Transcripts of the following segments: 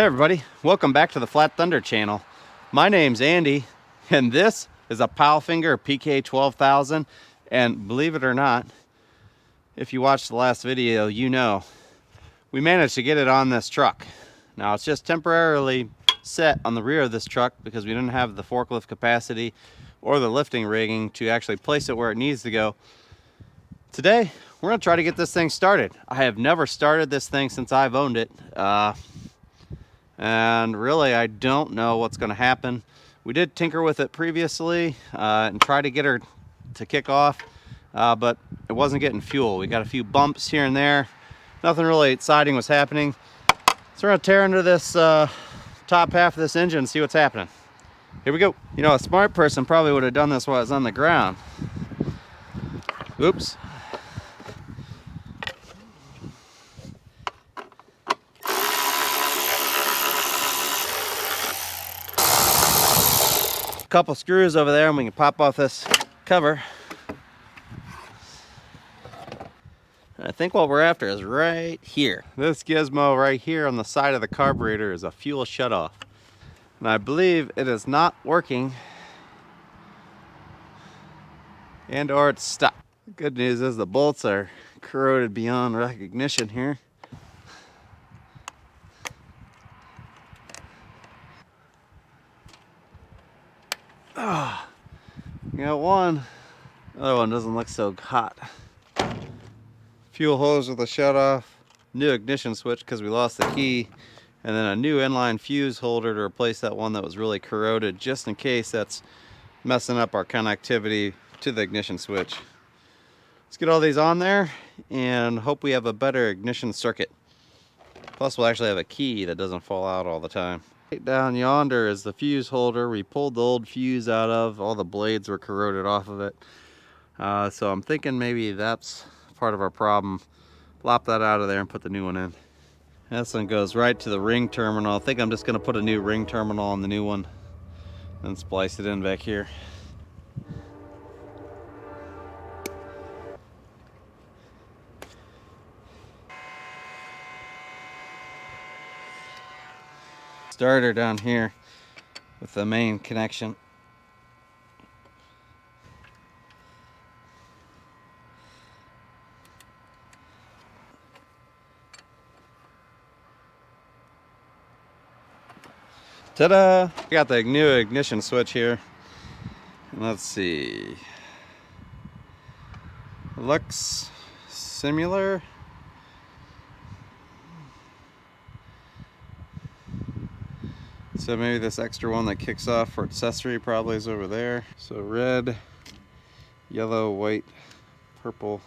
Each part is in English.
Hey everybody, welcome back to the Flat Thunder channel. My name's Andy, and this is a Palfinger PK12000. And believe it or not, if you watched the last video, you know we managed to get it on this truck. Now it's just temporarily set on the rear of this truck because we didn't have the forklift capacity or the lifting rigging to actually place it where it needs to go. Today, we're gonna try to get this thing started. I have never started this thing since I've owned it. And really I don't know what's going to happen. We did tinker with it previously and try to get her to kick off, but it wasn't getting fuel. We got a few bumps here and there. Nothing really exciting was happening. So we're going to tear into this top half of this engine and see what's happening. Here we go. You know, a smart person probably would have done this while it's on the ground. Oops. Couple screws over there and we can pop off this cover. And I think what we're after is right here. This gizmo right here on the side of the carburetor is a fuel shutoff. And I believe it is not working and or it's stuck. The good news is the bolts are corroded beyond recognition here. Ah, got one. Other one doesn't look so hot. Fuel hose with a shut off, new ignition switch because we lost the key, and then a new inline fuse holder to replace that one that was really corroded, just in case that's messing up our connectivity to the ignition switch. Let's get all these on there and hope we have a better ignition circuit. Plus we'll actually have a key that doesn't fall out all the time. Right down yonder is the fuse holder we pulled the old fuse out of. All the blades were corroded off of it. So I'm thinking maybe that's part of our problem. Plop that out of there and put the new one in. This one goes right to the ring terminal. I think I'm just going to put a new ring terminal on the new one and splice it in back here. Starter down here with the main connection. Ta-da! I got the new ignition switch here. Let's see. Looks similar. So maybe this extra one that kicks off for accessory probably is over there. So red, yellow, white, purple,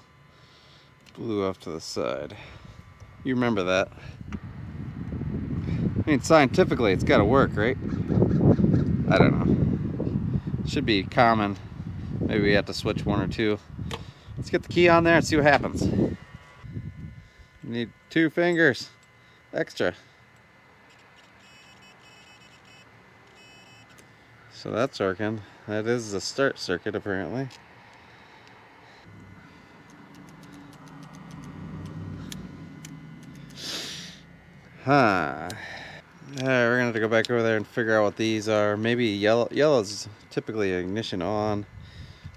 blue off to the side. You remember that. I mean, scientifically it's got to work, right? I don't know. It should be common. Maybe we have to switch one or two. Let's get the key on there and see what happens. You need 2 fingers extra. So that's working. That is the start circuit apparently. Huh. We're gonna have to go back over there and figure out what these are. Maybe yellow. Yellow is typically ignition on.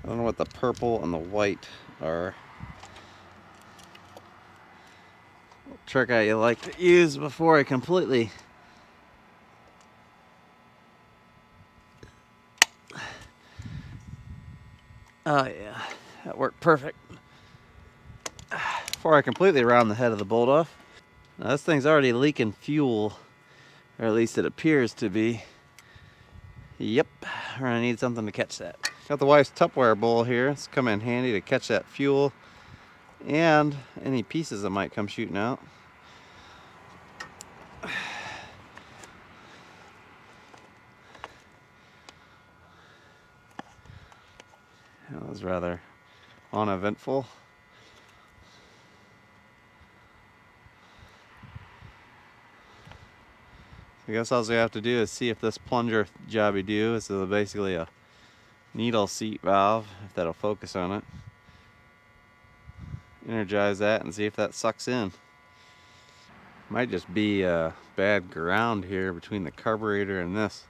I don't know what the purple and the white are. Trick I like to use before I completely oh yeah, that worked perfect. Before I completely round the head of the bolt off. Now this thing's already leaking fuel, or at least it appears to be. Yep, we're gonna need something to catch that. Got the wife's Tupperware bowl here. It's come in handy to catch that fuel and any pieces that might come shooting out. That was rather uneventful. I guess all we have to do is see if this plunger jobby do is basically a needle seat valve, if that'll focus on it. Energize that and see if that sucks in. Might just be bad ground here between the carburetor and this.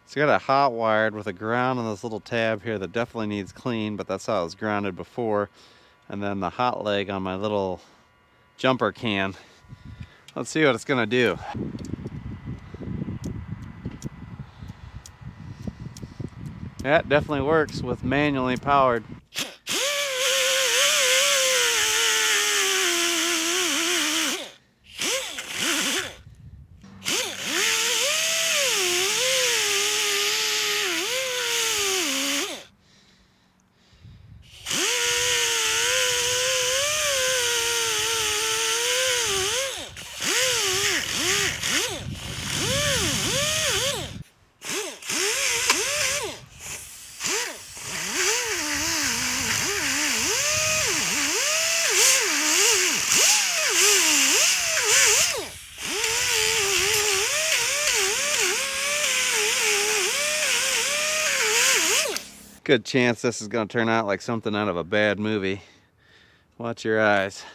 It's got a hot wired with a ground on this little tab here that definitely needs clean, but that's how it was grounded before. And then the hot leg on my little jumper can. Let's see what it's gonna do. Yeah, it definitely works with manually powered. Good chance this is gonna turn out like something out of a bad movie. Watch your eyes.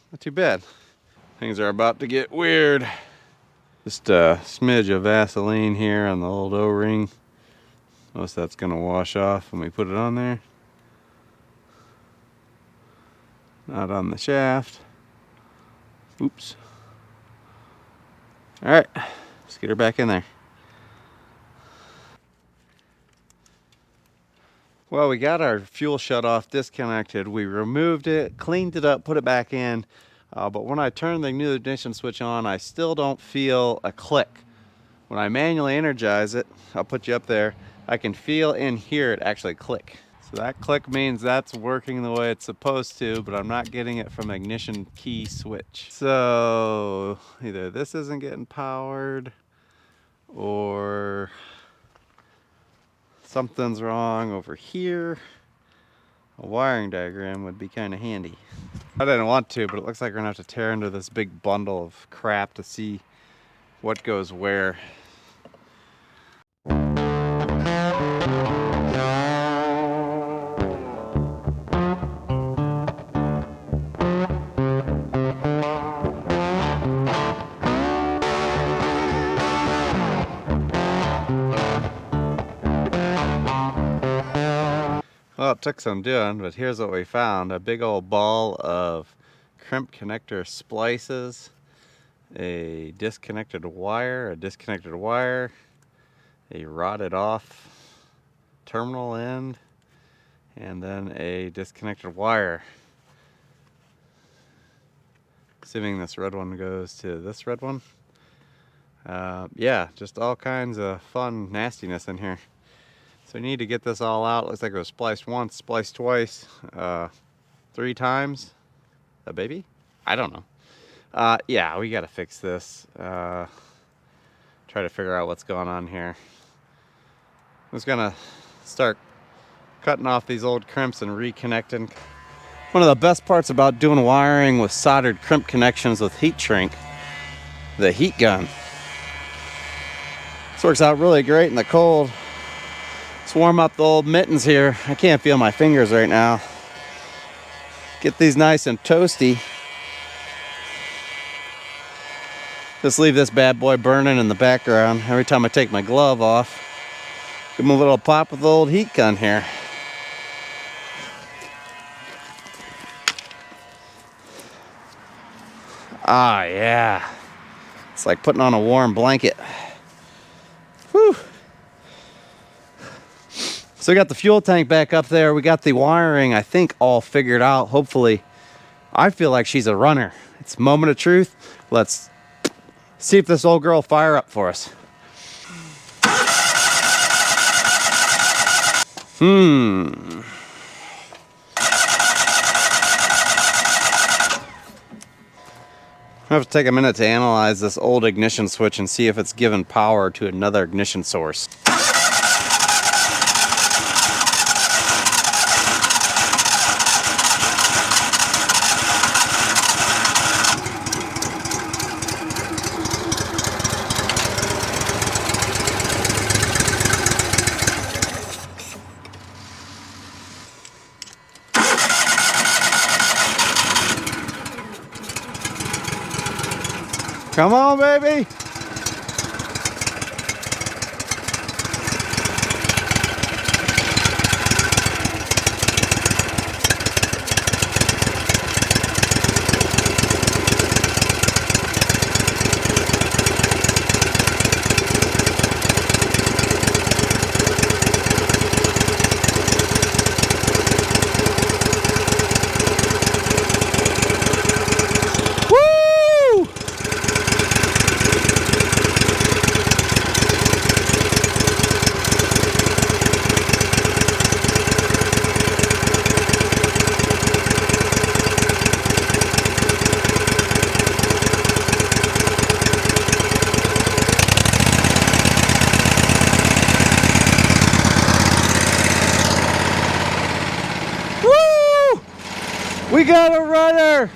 Not too bad. Things are about to get weird. Just a smidge of Vaseline here on the old O-ring. Most that's gonna wash off when we put it on there. Not on the shaft. Oops. All right, let's get her back in there. Well, we got our fuel shutoff disconnected. We removed it, cleaned it up, put it back in. But when I turn the new ignition switch on, I still don't feel a click. When I manually energize it, I'll put you up there, I can feel in here it actually click. So that click means that's working the way it's supposed to, but I'm not getting it from the ignition key switch. So either this isn't getting powered or something's wrong over here. A wiring diagram would be kind of handy. I didn't want to, but it looks like we're gonna have to tear into this big bundle of crap to see what goes where. Well, it took some doing, but here's what we found. A big old ball of crimp connector splices, a disconnected wire, a rotted off terminal end, and then a disconnected wire. Assuming this red one goes to this red one. Yeah, just all kinds of fun nastiness in here. So we need to get this all out. Looks like it was spliced once, spliced twice, 3 times. A baby? I don't know. Yeah, we gotta fix this. Try to figure out what's going on here. I'm just gonna start cutting off these old crimps and reconnecting. One of the best parts about doing wiring with soldered crimp connections with heat shrink, the heat gun. This works out really great in the cold. Let's warm up the old mittens here. I can't feel my fingers right now. Get these nice and toasty. Just leave this bad boy burning in the background. Every time I take my glove off, give them a little pop with the old heat gun here. Ah, yeah. It's like putting on a warm blanket. Whew. So we got the fuel tank back up there. We got the wiring, I think, all figured out. Hopefully, I feel like she's a runner. It's a moment of truth. Let's see if this old girl will fire up for us. I have to take a minute to analyze this old ignition switch and see if it's given power to another ignition source. Come on, baby. We got a runner!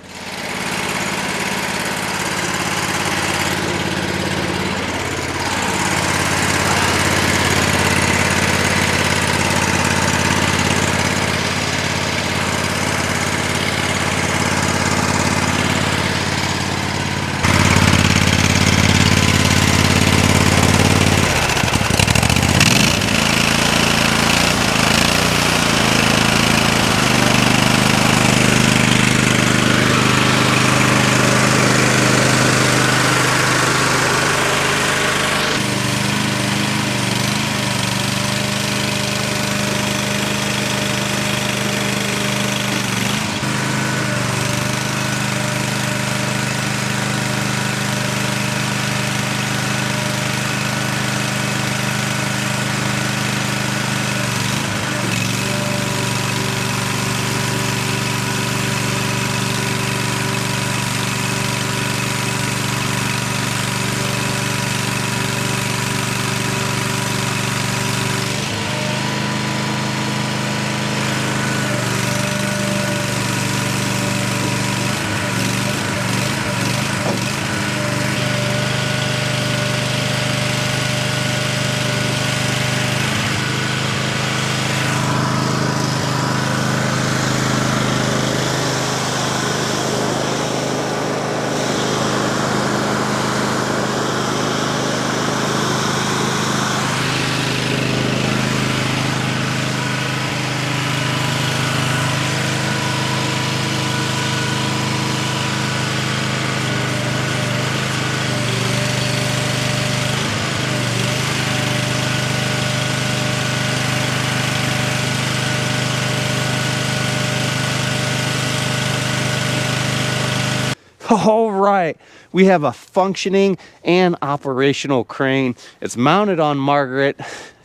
All right, we have a functioning and operational crane. It's mounted on Margaret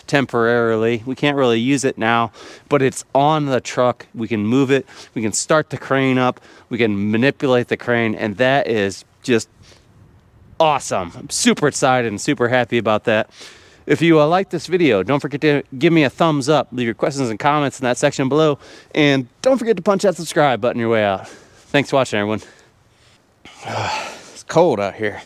temporarily. We can't really use it now, but it's on the truck. We can move it, we can start the crane up, we can manipulate the crane, and that is just awesome. I'm super excited and super happy about that. If you like this video, don't forget to give me a thumbs up, leave your questions and comments in that section below, and don't forget to punch that subscribe button your way out. Thanks for watching, everyone. It's cold out here.